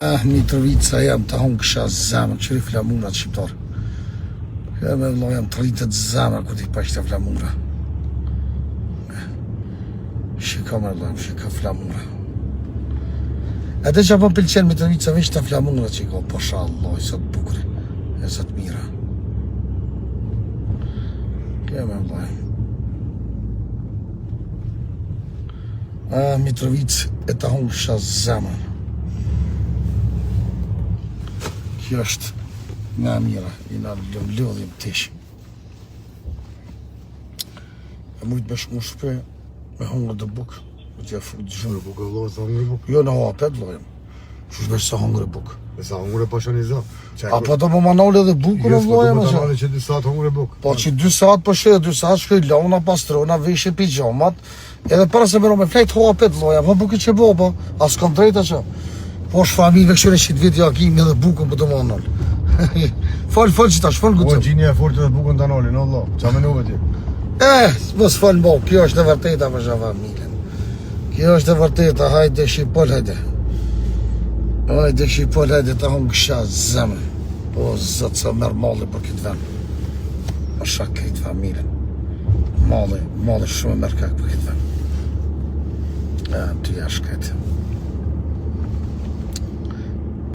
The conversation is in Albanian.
Mitrovica jam të hongësha zemër, qëri flamurat shqiptar. Ja me vëllo jam të rritët zemër, ku t'i pashtë flamura. Shika me vëllo, shika flamura. E dhe që po pëlqen Mitrovica veç të flamura që i ka, pasha Allah, i sot bukri, e sot mira. Ja me vëllo. Mitrovic e të hongësha zemër. Kjo është nga mira, i nga lëdhim tish. E mujtë me shmu shpe, me hongër dhe bukë, me t'ja fut gjurë. Bukë e lojë, sa hongër bukë? Jo në hapet lojëm, që shbesh sa hongër e bukë. E sa hongër e pasha një zë? Apo do po manole dhe bukë në lojëm, jo, s'po që 2 saat hongër e bukë. Po që 2 saat po shë, 2 saat shkoj launa, pastrona, vishë pijamat, edhe para se mero me flejt hapet lojëm, po bukë që bo, po, as kom drejta që. Po është familje këshire që të vjetë jakimi edhe bukën për të më anëllë. Falë që tash, falë Po gjini e fortë dhe bukën të anëllin, Allah, qa menuve ti? Mos falë mo, kjo është e vërteta për shë familjen. Kjo është e vërteta, hajde shqipol, hajde. Hajde shqipol, hajde të hongë kësha zemën. Po zëtë sa merë malli për këtë vend. Më shak këtë familjen. Malli shumë merë kak për këtë vend. Ty jash këtë.